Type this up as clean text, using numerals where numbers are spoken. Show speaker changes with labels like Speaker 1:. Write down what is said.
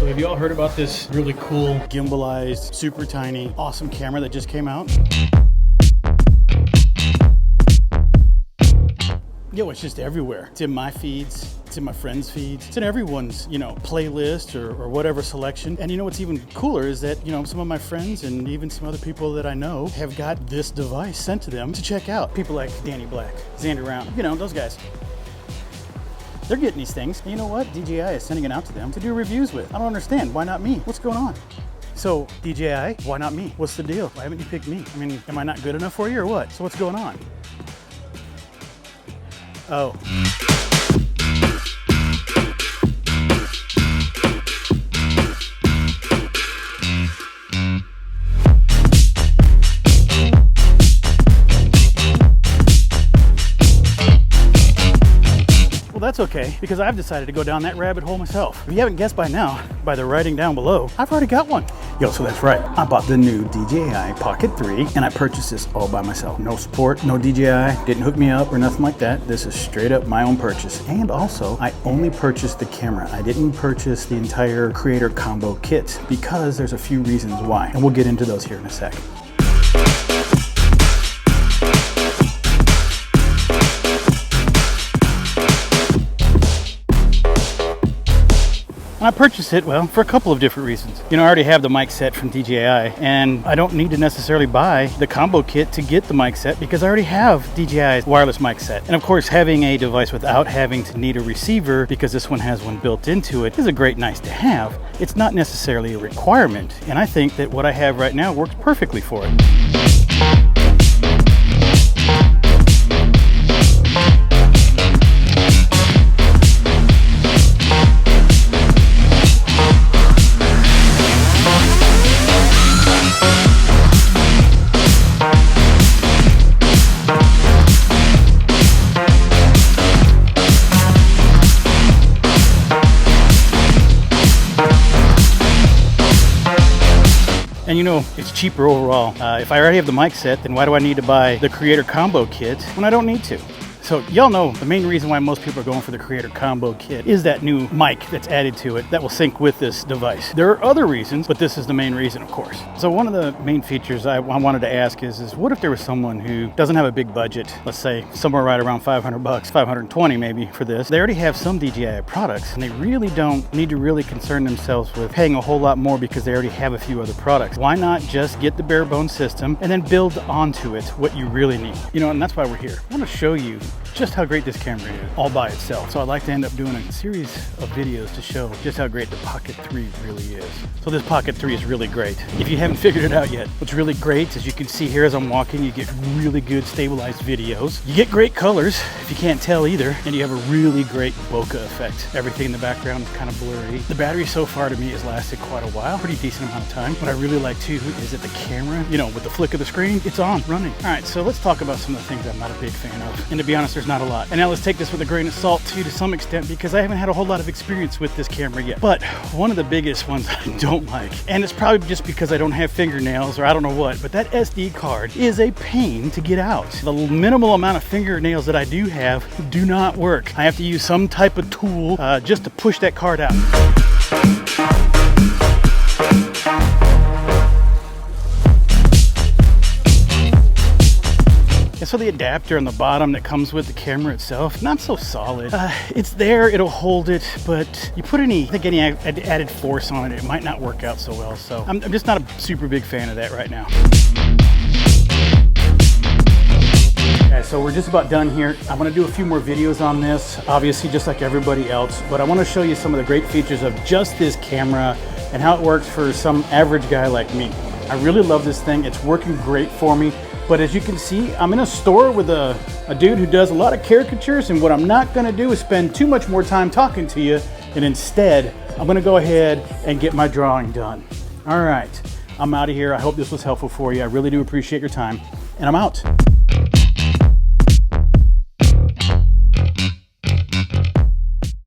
Speaker 1: So have you all heard about this really cool gimbalized, super tiny, awesome camera that just came out? Yo, it's just everywhere. It's in my feeds, it's in my friends' feeds, it's in everyone's, playlist or whatever selection. And you know what's even cooler is that, some of my friends and even some other people that I know have got this device sent to them to check out. People like Danny Black, Xander Round, those guys. They're getting these things. And you know what? DJI is sending it out to them to do reviews with. I don't understand. Why not me? What's going on? So DJI, why not me? What's the deal? Why haven't you picked me? I mean, am I not good enough for you or what? So what's going on? Oh. Well, that's okay, because I've decided to go down that rabbit hole myself. If you haven't guessed by now, by the writing down below, I've already got one. Yo, so that's right. I bought the new DJI Pocket 3, and I purchased this all by myself. No support, no DJI, didn't hook me up or nothing like that. This is straight up my own purchase. And also, I only purchased the camera. I didn't purchase the entire creator combo kit, because there's a few reasons why, and we'll get into those here in a sec. I purchased it, well, for a couple of different reasons. I already have the mic set from DJI, and I don't need to necessarily buy the combo kit to get the mic set because I already have DJI's wireless mic set. And of course, having a device without having to need a receiver, because this one has one built into it, is a great nice to have. It's not necessarily a requirement, and I think that what I have right now works perfectly for it. And it's cheaper overall. If I already have the mic set, then why do I need to buy the Creator Combo Kit when I don't need to? So y'all know the main reason why most people are going for the Creator Combo Kit is that new mic that's added to it that will sync with this device. There are other reasons, but this is the main reason, of course. So one of the main features I wanted to ask is what if there was someone who doesn't have a big budget, let's say somewhere right around $500, $520 maybe for this. They already have some DJI products and they really don't need to really concern themselves with paying a whole lot more because they already have a few other products. Why not just get the bare bones system and then build onto it what you really need? And that's why we're here. I want to show you just how great this camera is all by itself. So I'd like to end up doing a series of videos to show just how great the Pocket 3 really is. So this Pocket 3 is really great. If you haven't figured it out yet, what's really great, as you can see here as I'm walking, you get really good stabilized videos. You get great colors, if you can't tell either, and you have a really great bokeh effect. Everything in the background is kind of blurry. The battery so far to me has lasted quite a while, pretty decent amount of time. What I really like too is that the camera, with the flick of the screen, it's on, running. All right, so let's talk about some of the things I'm not a big fan of. And to be honest, there's not a lot. And now let's take this with a grain of salt too, to some extent, because I haven't had a whole lot of experience with this camera yet. But one of the biggest ones I don't like, and it's probably just because I don't have fingernails or I don't know what, but that SD card is a pain to get out. The minimal amount of fingernails that I do have do not work. I have to use some type of tool just to push that card out. So the adapter on the bottom that comes with the camera itself, not so solid. It's there, it'll hold it, but you put any added force on it, it might not work out so well. So I'm just not a super big fan of that right now. Okay, so we're just about done here. I'm gonna do a few more videos on this, obviously just like everybody else, but I wanna show you some of the great features of just this camera and how it works for some average guy like me. I really love this thing. It's working great for me. But as you can see, I'm in a store with a dude who does a lot of caricatures, and what I'm not gonna do is spend too much more time talking to you, and instead, I'm gonna go ahead and get my drawing done. All right, I'm out of here. I hope this was helpful for you. I really do appreciate your time, and I'm out.